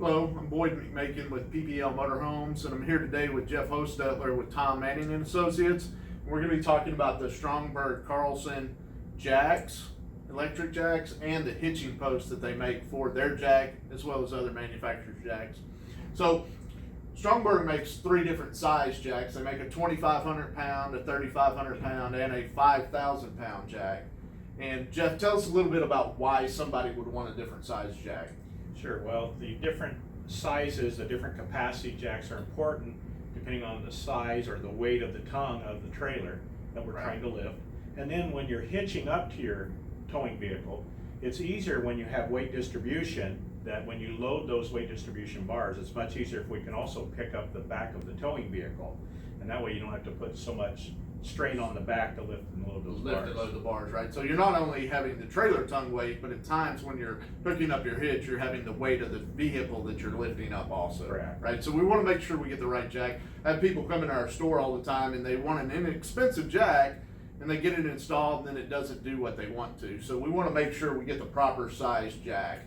Hello, I'm Boyd McMakin with PPL Motorhomes, and I'm here today with Jeff Hostetler with Tom Manning and Associates. We're going to be talking about the Stromberg Carlson jacks, electric jacks, and the hitching post that they make for their jack as well as other manufacturers' jacks. So Stromberg makes three different size jacks. They make a 2,500 pound, a 3,500 pound, and a 5,000 pound jack. And Jeff, tell us a little bit about why somebody would want a different size jack. Sure. Well, the different sizes, the different capacity jacks are important depending on the size or the weight of the tongue of the trailer that we're trying to lift. And then when you're hitching up to your towing vehicle, it's easier when you have weight distribution, that when you load those weight distribution bars, it's much easier if we can also pick up the back of the towing vehicle. And that way you don't have to put so much strain on the back to lift and load those bars. Lift and load the bars, right? So you're not only having the trailer tongue weight, but at times when you're hooking up your hitch, you're having the weight of the vehicle that you're lifting up also. Correct. Right? So we want to make sure we get the right jack. I have people come into our store all the time and they want an inexpensive jack and they get it installed and then it doesn't do what they want to. So we want to make sure we get the proper size jack.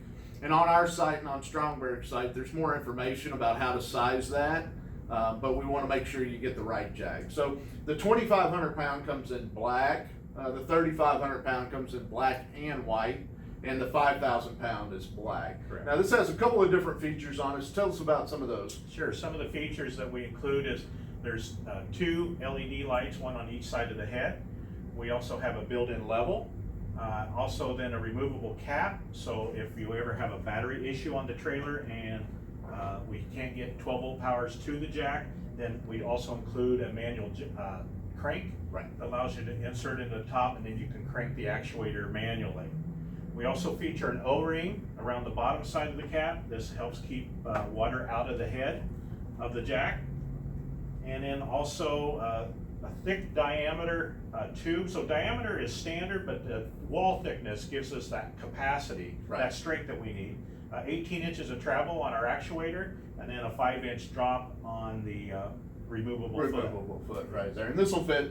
And on our site and on Stromberg's site, there's more information about how to size that. But we want to make sure you get the right jack. So the 2,500 pound comes in black, the 3,500 pound comes in black and white, and the 5,000 pound is black. Correct. Now this has a couple of different features on it. Tell us about some of those. Sure. Some of the features that we include is there's two LED lights, one on each side of the head. We also have a built-in level. Also then a removable cap. So if you ever have a battery issue on the trailer and we can't get 12 volt powers to the jack, then we also include a manual crank that allows you to insert into the top, and then you can crank the actuator manually. We also feature an O-ring around the bottom side of the cap. This helps keep water out of the head of the jack. And then also a thick diameter tube. So diameter is standard, but the wall thickness gives us that capacity, that strength that we need. 18 inches of travel on our actuator, and then a 5-inch drop on the removable foot right there. And this will fit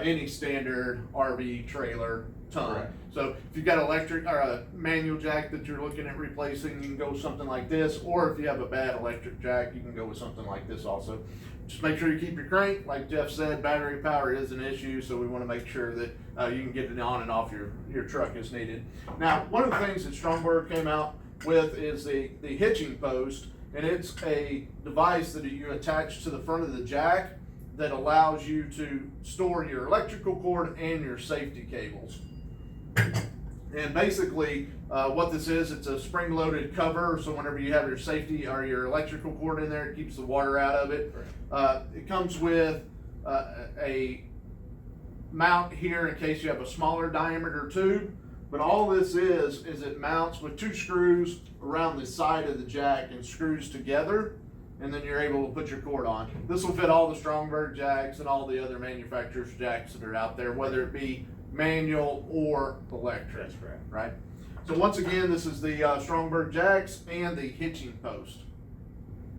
any standard RV trailer tongue. Correct. So if you've got electric or a manual jack that you're looking at replacing, you can go with something like this, or if you have a bad electric jack, you can go with something like this also. Just make sure you keep your crank. Like Jeff said, battery power is an issue, so we want to make sure that you can get it on and off your truck as needed. Now, one of the things that Stromberg came out with is the hitching post, and it's a device that you attach to the front of the jack that allows you to store your electrical cord and your safety cables. And basically what this is, it's a spring-loaded cover, so whenever you have your safety or your electrical cord in there, it keeps the water out of it. It comes with a mount here in case you have a smaller diameter tube. But all this is it mounts with two screws around the side of the jack and screws together, and then you're able to put your cord on. This will fit all the Stromberg jacks and all the other manufacturers' jacks that are out there, whether it be manual or electric. That's correct. Right? So once again, this is the Stromberg jacks and the hitching post.